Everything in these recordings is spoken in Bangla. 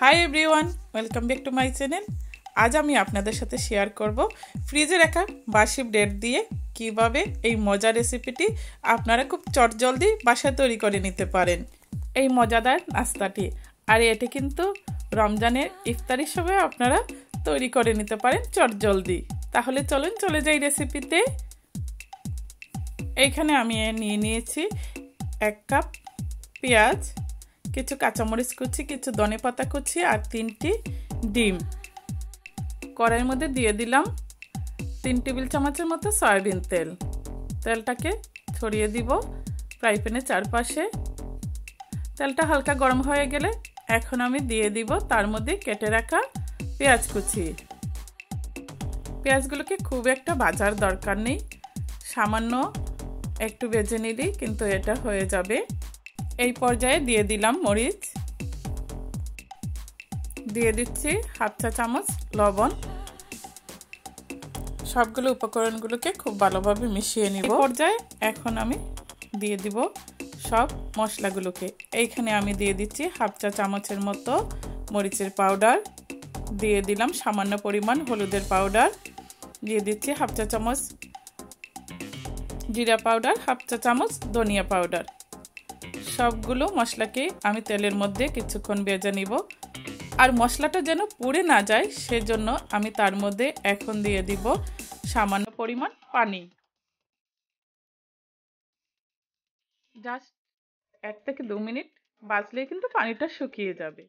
Hi everyone, welcome back to my channel. আজ আমি আপনাদের সাথে শেয়ার করব ফ্রিজে রাখা বাসি ব্রেড দিয়ে কিভাবে এই মজার রেসিপিটি আপনারা খুব চটজলদি বাসায় তৈরি করে নিতে পারেন। এই মজাদার নাস্তাটি আর এটি কিন্তু রমজানের ইফতারির সময় আপনারা তৈরি করে নিতে পারেন চটজলদি। তাহলে চলুন চলে যাই রেসিপিতে। এইখানে আমি নিয়ে নিয়েছি 1 কাপ পেঁয়াজ, কিছু কাঁচামরিচ কুচি, কিছু ধনেপাতা কুচি আর 3টি ডিম। কড়াইয়ের মধ্যে দিয়ে দিলাম 3 টেবিল চামচের মতো সয়াবিন তেল। তেলটাকে ছড়িয়ে দিব ফ্রাই প্যানের চারপাশে। তেলটা হালকা গরম হয়ে গেলে এখন আমি দিয়ে দিব তার মধ্যে কেটে রাখা পেঁয়াজ কুচি। পেঁয়াজগুলোকে খুব একটা ভাজার দরকার নেই, সামান্য একটু ভেজে নিলেই কিন্তু এটা হয়ে যাবে। এই পর্যায়ে দিয়ে দিলাম মরিচ, দিয়ে দিচ্ছি 1/2 চা চামচ লবণ। সবগুলো উপকরণগুলোকে খুব ভালোভাবে মিশিয়ে নিব। এই পর্যায়ে এখন আমি দিয়ে দিব সব মশলাগুলোকে। এইখানে আমি দিয়ে দিচ্ছি 1/2 চা চামচের মতো মরিচের পাউডার, দিয়ে দিলাম সামান্য পরিমাণ হলুদের পাউডার, দিয়ে দিচ্ছি 1/2 চা চামচ জিরা পাউডার, 1/2 চা চামচ ধনিয়া পাউডার। সবগুলো মশলাকে আমি তেলের মধ্যে কিছুক্ষণ ভেজে নিব। আর মশলাটা যেন পুড়ে না যায় সেজন্য আমি তার মধ্যে এখন দিয়ে দিব সামান্য পরিমাণ পানি। জাস্ট 1 থেকে 2 মিনিট বাজলেই কিন্তু পানিটা শুকিয়ে যাবে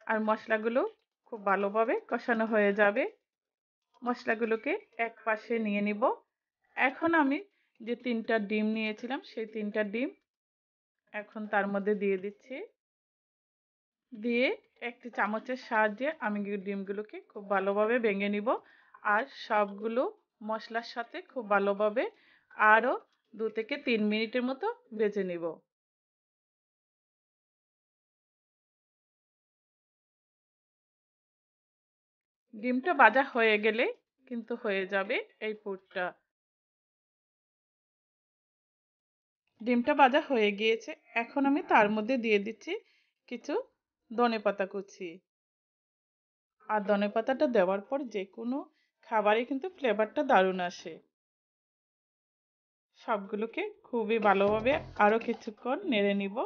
আর মশলাগুলো খুব ভালোভাবে কষানো হয়ে যাবে। মশলাগুলোকে এক পাশে নিয়ে নিব। এখন আমি যে 3টা ডিম নিয়েছিলাম সেই 3টা ডিম এখন তার মধ্যে দিয়ে দিচ্ছি। দিয়ে একটি চামচের সাহায্যে আমি ডিমগুলোকে খুব ভালোভাবে ভেঙে নিব আর সবগুলো মশলার সাথে খুব ভালোভাবে আরও 2 থেকে 3 মিনিটের মতো ভেজে নিব। ডিমটা ভাজা হয়ে গেলে কিন্তু হয়ে যাবে এই পুরটা। ডিমটা ভাজা হয়ে গিয়েছে, এখন আমি তার মধ্যে দিয়ে দিচ্ছি কিছু ধনেপাতা কুচি। আর ধনেপাতাটা দেওয়ার পর যে কোনো খাবারে কিন্তু ফ্লেভারটা দারুণ আসে। সবগুলোকে খুবই ভালোভাবে আরও কিছুক্ষণ নেড়ে নিব।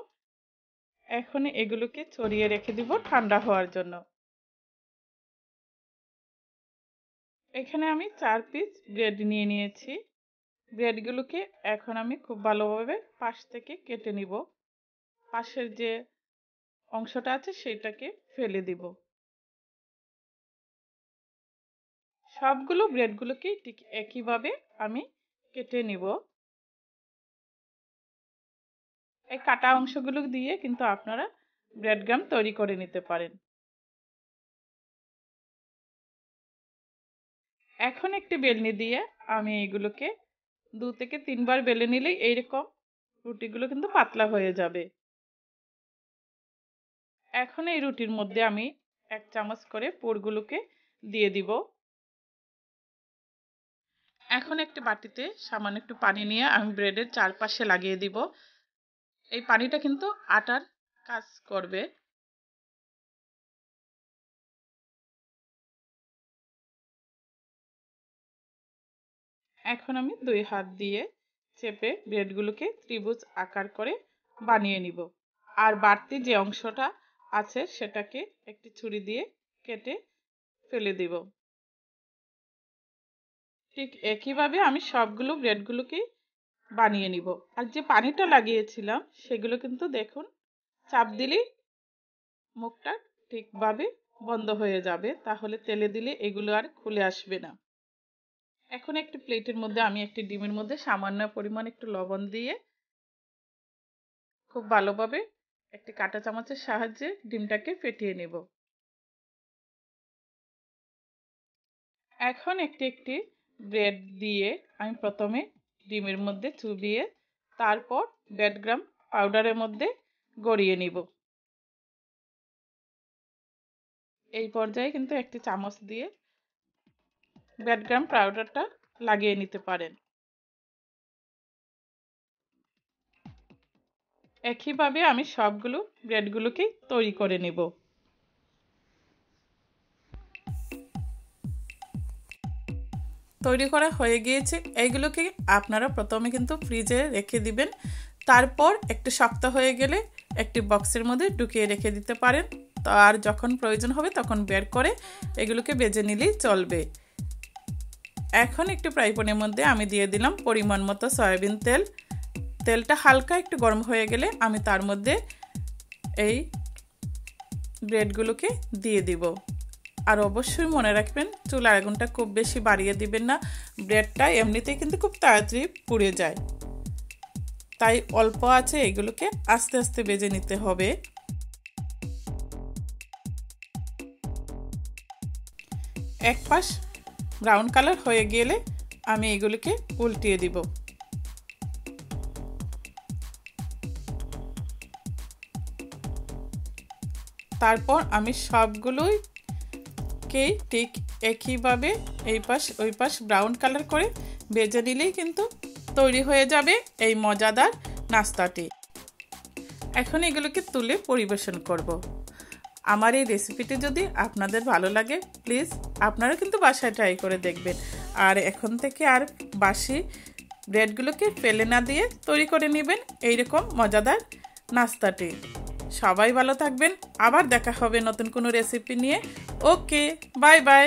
এখন এগুলোকে ছড়িয়ে রেখে দিব ঠান্ডা হওয়ার জন্য। এখানে আমি 4 পিস ব্রেড নিয়ে নিয়েছি। ব্রেডগুলোকে এখন আমি খুব ভালোভাবে পাশ থেকে কেটে নিব। পাশের যে অংশটা আছে সেটাকে ফেলে দিব। সবগুলো ব্রেডগুলোকে ঠিক একইভাবে আমি কেটে নিব। এই কাটা অংশগুলো দিয়ে কিন্তু আপনারা ব্রেড গ্রাম তৈরি করে নিতে পারেন। এখন একটি বেলনি দিয়ে আমি এগুলোকে 2 থেকে 3 বার বেলে নিলেই এইরকম রুটিগুলো কিন্তু পাতলা হয়ে যাবে। এখন এই রুটির মধ্যে আমি 1 চামচ করে পুরগুলোকে দিয়ে দিব। এখন একটি বাটিতে সামান্য একটু পানি নিয়ে আমি ব্রেডের চারপাশে লাগিয়ে দিব। এই পানিটা কিন্তু আটার কাজ করবে। এখন আমি 2 হাত দিয়ে চেপে ব্রেডগুলোকে ত্রিভুজ আকার করে বানিয়ে নিব। আর বাড়তি যে অংশটা আছে সেটাকে একটি ছুরি দিয়ে কেটে ফেলে দিব। ঠিক একইভাবে আমি সবগুলো ব্রেডগুলোকে বানিয়ে নিব। আর যে পানিটা লাগিয়েছিলাম সেগুলো কিন্তু দেখুন চাপ দিলেই মুখটা ঠিকভাবে বন্ধ হয়ে যাবে, তাহলে তেলে দিলে এগুলো আর খুলে আসবে না। এখন একটি প্লেটের মধ্যে আমি একটি ডিমের মধ্যে সামান্য পরিমাণ একটু লবণ দিয়ে খুব ভালোভাবে একটি কাঁটা চামচের সাহায্যে ডিমটাকে ফেটিয়ে নেব। এখন একটি ব্রেড দিয়ে আমি প্রথমে ডিমের মধ্যে চুবিয়ে তারপর ব্রেড গ্রাম পাউডারের মধ্যে গড়িয়ে নিব। এই পর্যায়ে কিন্তু একটি চামচ দিয়ে ব্রেড গ্রাম পাউডারটা লাগিয়ে নিতে পারেন। একইভাবে আমি সবগুলো ব্রেডগুলোকে তৈরি করে নেব। তৈরি করা হয়ে গিয়েছে। এইগুলোকে আপনারা প্রথমে কিন্তু ফ্রিজে রেখে দিবেন, তারপর একটু শক্ত হয়ে গেলে একটি বক্সের মধ্যে ঢুকিয়ে রেখে দিতে পারেন। তো আর যখন প্রয়োজন হবে তখন বের করে এগুলোকে ভেজে নিলেই চলবে। এখন একটু ফ্রাই প্যানের মধ্যে আমি দিয়ে দিলাম পরিমাণ মতো সয়াবিন তেল। তেলটা হালকা একটু গরম হয়ে গেলে আমি তার মধ্যে এই ব্রেডগুলোকে দিয়ে দিব। আর অবশ্যই মনে রাখবেন চুলার আগুনটা খুব বেশি বাড়িয়ে দিবেন না, ব্রেডটা এমনিতেই কিন্তু খুব তাড়াতাড়ি পুড়ে যায়। তাই অল্প আছে এগুলোকে আস্তে আস্তে ভেজে নিতে হবে। এক পাশ ব্রাউন কালার হয়ে গেলে আমি এগুলোকে উল্টিয়ে দিব। তারপর আমি সবগুলোকে ঠিক একইভাবে এই পাশ ওই পাশ ব্রাউন কালার করে ভেজে নিলেই কিন্তু তৈরি হয়ে যাবে এই মজাদার নাস্তাটি। এখন এগুলোকে তুলে পরিবেশন করব। আমার এই রেসিপিটি যদি আপনাদের ভালো লাগে প্লিজ আপনারা কিন্তু বাসায় ট্রাই করে দেখবেন। আর এখন থেকে আর বাসি ব্রেডগুলোকে ফেলে না দিয়ে তৈরি করে নেবেন এইরকম মজাদার নাস্তাটি। সবাই ভালো থাকবেন, আবার দেখা হবে নতুন কোনো রেসিপি নিয়ে। ওকে, বাই বাই।